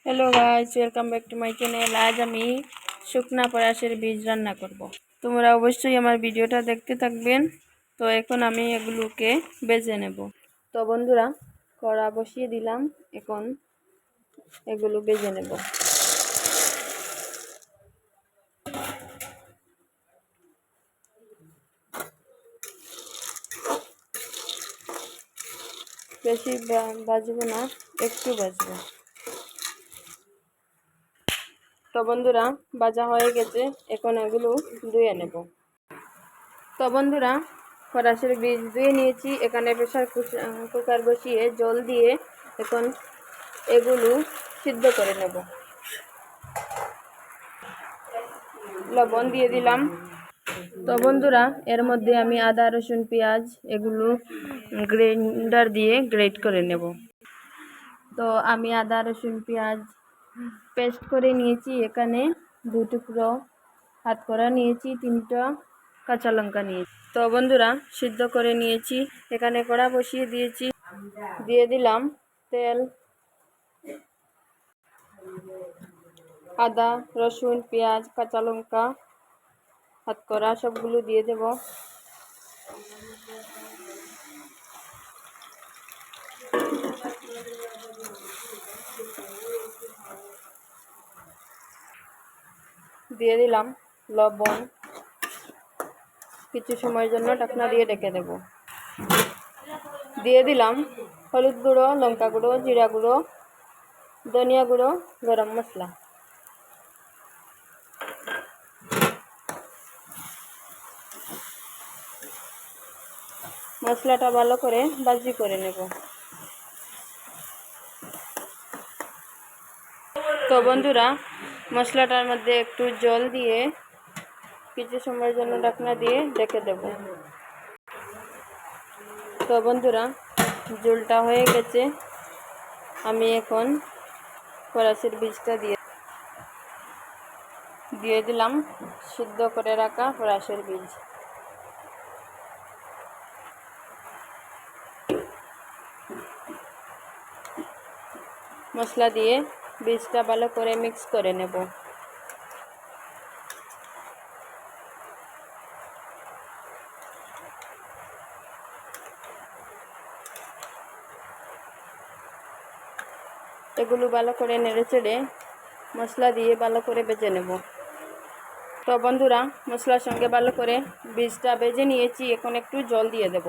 Hello guys, welcome back to my channel. আজ আমি শুকনা পলাশের বীজ রান্না করব। তোমরা অবশ্যই আমার ভিডিওটা দেখতে থাকবেন। তো এখন আমি এগুলোকে বেজে নেব। তো বন্ধুরা, কড়া বসিয়ে দিলাম, এখন এগুলো বেজে নেব। বেশি ভাজবো না, একটু ভাজবো। তো বন্ধুরা, ভাজা হয়ে গেছে, এখন এগুলো ধুয়ে নেব। তো বন্ধুরা, পলাশের বীজ ধুয়ে নিয়েছি। এখানে প্রেসার কুকার বসিয়ে জল দিয়ে এখন এগুলো সিদ্ধ করে নেব। লবণ দিয়ে দিলাম। তো বন্ধুরা, এর মধ্যে আমি আদা, রসুন, পেঁয়াজ এগুলো গ্রাইন্ডার দিয়ে গ্রেট করে নেব। তো আমি আদা, রসুন, পেঁয়াজ পেস্ট করে নিয়েছি। এখানে 2 টুকরো হাত করা নিয়েছি, 3টা কাঁচা লঙ্কা নিয়েছি। তো বন্ধুরা, সিদ্ধ করে নিয়েছি। এখানে কড়া বসিয়ে দিয়েছি, দিয়ে দিলাম তেল। আদা, রসুন, পেঁয়াজ, কাঁচা লঙ্কা হাত করা সবগুলো দিয়ে দেব। দিয়ে দিলাম লবণ। কিছু সময়ের জন্য ঢাকনা দিয়ে ঢেকে দেব। দিয়ে দিলাম হলুদ গুঁড়ো, লঙ্কা গুঁড়ো, জিরা গুঁড়ো, ধনিয়া গুঁড়ো, গরম মশলা। মশলাটা ভালো করে ভাজি করে নেব। তো বন্ধুরা, মশলাটার মধ্যে একটু জল দিয়ে কিছু সময়ের জন্য ঢাকনা দিয়ে ঢেকে দেব। তো বন্ধুরা, ঝোলটা হয়ে গেছে। আমি এখন পলাশের বীজটা দিয়ে দিলাম সিদ্ধ করে রাখা পলাশের বীজ। মশলা দিয়ে বীজটা ভালো করে মিক্স করে নেব। এগুলো ভালো করে নেড়েচেড়ে মশলা দিয়ে ভালো করে ভেজে নেব। তো বন্ধুরা, মশলার সঙ্গে ভালো করে বীজটা ভেজে নিয়েছি। এখন একটু জল দিয়ে দেব।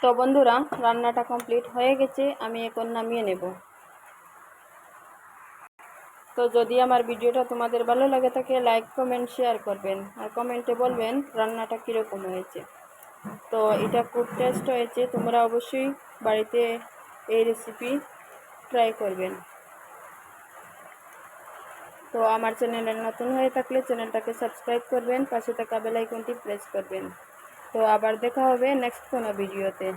তো বন্ধুরা, রান্নাটা কমপ্লিট হয়ে গেছে। আমি এখন নামিয়ে নেব। তো যদি আমার ভিডিওটা তোমাদের ভালো লাগে থাকে, লাইক, কমেন্ট, শেয়ার করবেন। আর কমেন্টে বলবেন রান্নাটা কীরকম হয়েছে। তো এটা খুব টেস্ট হয়েছে। তোমরা অবশ্যই বাড়িতে এই রেসিপি ট্রাই করবেন। তো আমার চ্যানেলে নতুন হয়ে থাকলে চ্যানেলটাকে সাবস্ক্রাইব করবেন, পাশে থাকা বেল আইকনটি প্রেস করবেন। তো আবার দেখা হবে নেক্সট কোনো ভিডিওতে।